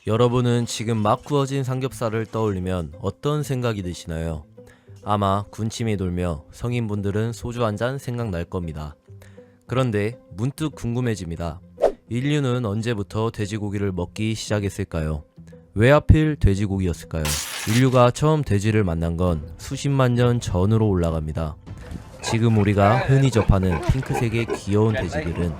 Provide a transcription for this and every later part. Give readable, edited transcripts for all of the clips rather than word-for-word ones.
여러분은 지금 막 구워진 삼겹살을 떠올리면 어떤 생각이 드시나요? 아마 군침이 돌며 성인분들은 소주 한 잔 생각날 겁니다. 그런데 문득 궁금해집니다. 인류는 언제부터 돼지고기를 먹기 시작했을까요? 왜 하필 돼지고기였을까요? 인류가 처음 돼지를 만난 건 수십만 년 전으로 올라갑니다. 지금 우리가 흔히 접하는 핑크색의 귀여운 돼지들은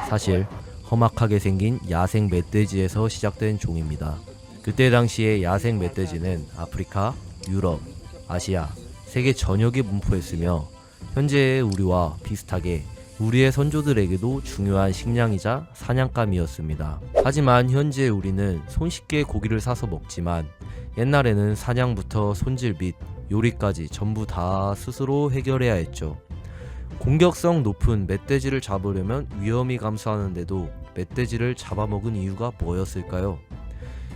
사실 험악하게 생긴 야생 멧돼지에서 시작된 종입니다. 그때 당시의 야생 멧돼지는 아프리카, 유럽, 아시아, 세계 전역에 분포했으며 현재의 우리와 비슷하게 우리의 선조들에게도 중요한 식량이자 사냥감이었습니다. 하지만 현재 우리는 손쉽게 고기를 사서 먹지만 옛날에는 사냥부터 손질 및 요리까지 전부 다 스스로 해결해야 했죠. 공격성 높은 멧돼지를 잡으려면 위험이 감소하는데도 멧돼지를 잡아먹은 이유가 뭐였을까요?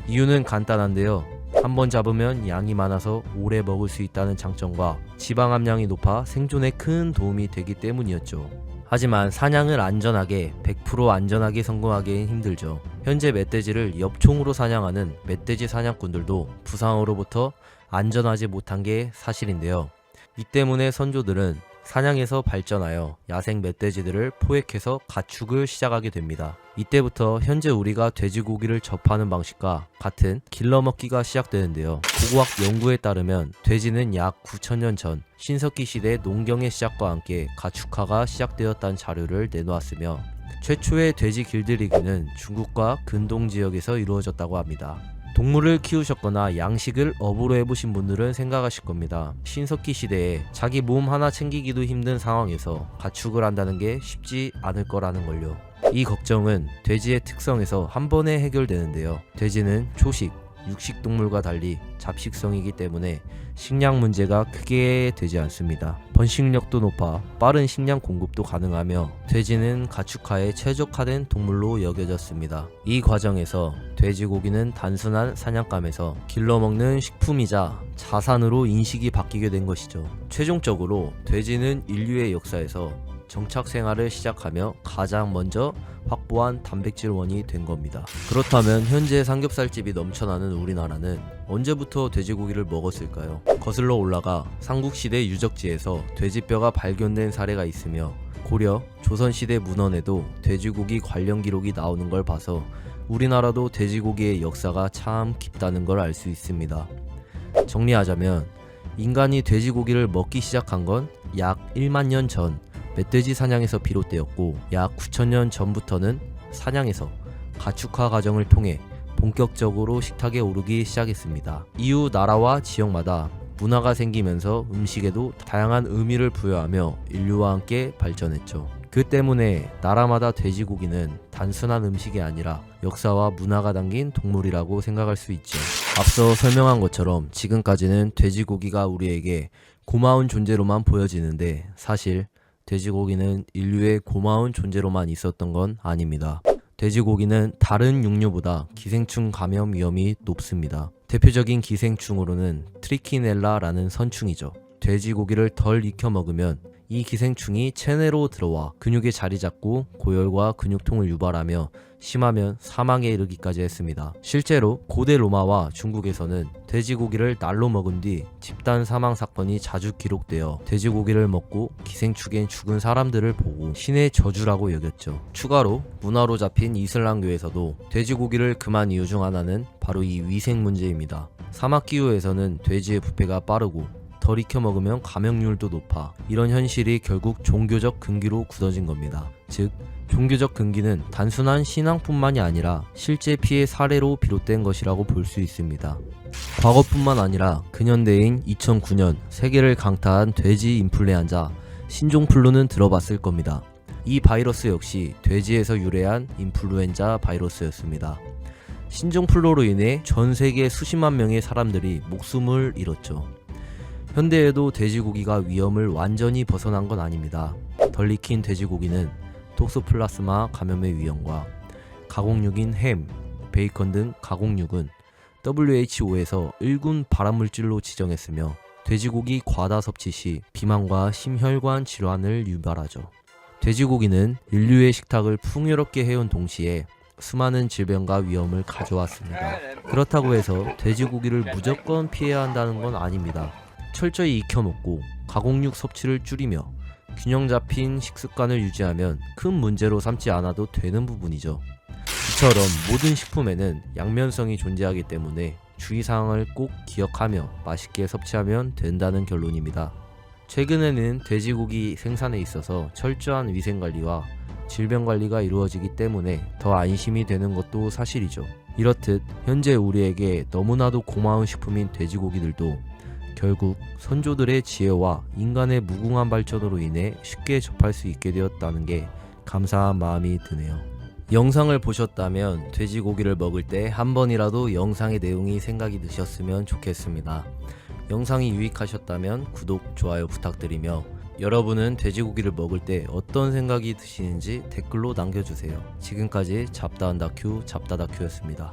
이유는 간단한데요. 한번 잡으면 양이 많아서 오래 먹을 수 있다는 장점과 지방 함량이 높아 생존에 큰 도움이 되기 때문이었죠. 하지만 사냥을 안전하게 100% 안전하게 성공하기엔 힘들죠. 현재 멧돼지를 엽총으로 사냥하는 멧돼지 사냥꾼들도 부상으로부터 안전하지 못한 게 사실인데요. 이 때문에 선조들은 사냥에서 발전하여 야생 멧돼지들을 포획해서 가축을 시작하게 됩니다. 이때부터 현재 우리가 돼지고기를 접하는 방식과 같은 길러먹기가 시작되는데요. 고고학 연구에 따르면 돼지는 약 9,000년 전 신석기 시대 농경의 시작과 함께 가축화가 시작되었다는 자료를 내놓았으며 최초의 돼지 길들이기는 중국과 근동 지역에서 이루어졌다고 합니다. 동물을 키우셨거나 양식을 업으로 해보신 분들은 생각하실 겁니다. 신석기 시대에 자기 몸 하나 챙기기도 힘든 상황에서 가축을 한다는 게 쉽지 않을 거라는 걸요. 이 걱정은 돼지의 특성에서 한 번에 해결되는데요. 돼지는 초식, 육식 동물과 달리 잡식성이기 때문에 식량 문제가 크게 되지 않습니다. 번식력도 높아 빠른 식량 공급도 가능하며 돼지는 가축화에 최적화된 동물로 여겨졌습니다. 이 과정에서 돼지고기는 단순한 사냥감에서 길러먹는 식품이자 자산으로 인식이 바뀌게 된 것이죠. 최종적으로 돼지는 인류의 역사에서 정착 생활을 시작하며 가장 먼저 확보한 단백질원이 된 겁니다. 그렇다면 현재 삼겹살집이 넘쳐나는 우리나라는 언제부터 돼지고기를 먹었을까요? 거슬러 올라가 삼국시대 유적지에서 돼지뼈가 발견된 사례가 있으며 고려, 조선시대 문헌에도 돼지고기 관련 기록이 나오는 걸 봐서 우리나라도 돼지고기의 역사가 참 깊다는 걸 알 수 있습니다. 정리하자면 인간이 돼지고기를 먹기 시작한 건 약 1만 년 전 멧돼지 사냥에서 비롯되었고 약 9,000년 전부터는 사냥에서 가축화 과정을 통해 본격적으로 식탁에 오르기 시작했습니다. 이후 나라와 지역마다 문화가 생기면서 음식에도 다양한 의미를 부여하며 인류와 함께 발전했죠. 그 때문에 나라마다 돼지고기는 단순한 음식이 아니라 역사와 문화가 담긴 동물이라고 생각할 수 있죠. 앞서 설명한 것처럼 지금까지는 돼지고기가 우리에게 고마운 존재로만 보여지는데 사실 돼지고기는 인류의 고마운 존재로만 있었던 건 아닙니다. 돼지고기는 다른 육류보다 기생충 감염 위험이 높습니다. 대표적인 기생충으로는 트리키넬라라는 선충이죠. 돼지고기를 덜 익혀 먹으면 이 기생충이 체내로 들어와 근육에 자리 잡고 고열과 근육통을 유발하며 심하면 사망에 이르기까지 했습니다. 실제로 고대 로마와 중국에서는 돼지고기를 날로 먹은 뒤 집단 사망 사건이 자주 기록되어 돼지고기를 먹고 기생충에 죽은 사람들을 보고 신의 저주라고 여겼죠. 추가로 문화로 잡힌 이슬람교에서도 돼지고기를 금한 이유 중 하나는 바로 이 위생 문제입니다. 사막기후에서는 돼지의 부패가 빠르고 덜 익혀 먹으면 감염률도 높아 이런 현실이 결국 종교적 금기로 굳어진 겁니다. 즉 종교적 금기는 단순한 신앙뿐만이 아니라 실제 피해 사례로 비롯된 것이라고 볼 수 있습니다. 과거뿐만 아니라 근현대인 2009년 세계를 강타한 돼지 인플루엔자 신종플루는 들어봤을 겁니다. 이 바이러스 역시 돼지에서 유래한 인플루엔자 바이러스였습니다. 신종플루로 인해 전 세계 수십만 명의 사람들이 목숨을 잃었죠. 현대에도 돼지고기가 위험을 완전히 벗어난 건 아닙니다. 덜 익힌 돼지고기는 톡소플라스마 감염의 위험과 가공육인 햄, 베이컨 등 가공육은 WHO에서 1군 발암물질로 지정했으며 돼지고기 과다 섭취 시 비만과 심혈관 질환을 유발하죠. 돼지고기는 인류의 식탁을 풍요롭게 해온 동시에 수많은 질병과 위험을 가져왔습니다. 그렇다고 해서 돼지고기를 무조건 피해야 한다는 건 아닙니다. 철저히 익혀먹고 가공육 섭취를 줄이며 균형 잡힌 식습관을 유지하면 큰 문제로 삼지 않아도 되는 부분이죠. 이처럼 모든 식품에는 양면성이 존재하기 때문에 주의사항을 꼭 기억하며 맛있게 섭취하면 된다는 결론입니다. 최근에는 돼지고기 생산에 있어서 철저한 위생관리와 질병관리가 이루어지기 때문에 더 안심이 되는 것도 사실이죠. 이렇듯 현재 우리에게 너무나도 고마운 식품인 돼지고기들도 결국 선조들의 지혜와 인간의 무궁한 발전으로 인해 쉽게 접할 수 있게 되었다는 게 감사한 마음이 드네요. 영상을 보셨다면 돼지고기를 먹을 때 한 번이라도 영상의 내용이 생각이 드셨으면 좋겠습니다. 영상이 유익하셨다면 구독, 좋아요 부탁드리며 여러분은 돼지고기를 먹을 때 어떤 생각이 드시는지 댓글로 남겨주세요. 지금까지 잡다한 다큐 잡다다큐였습니다.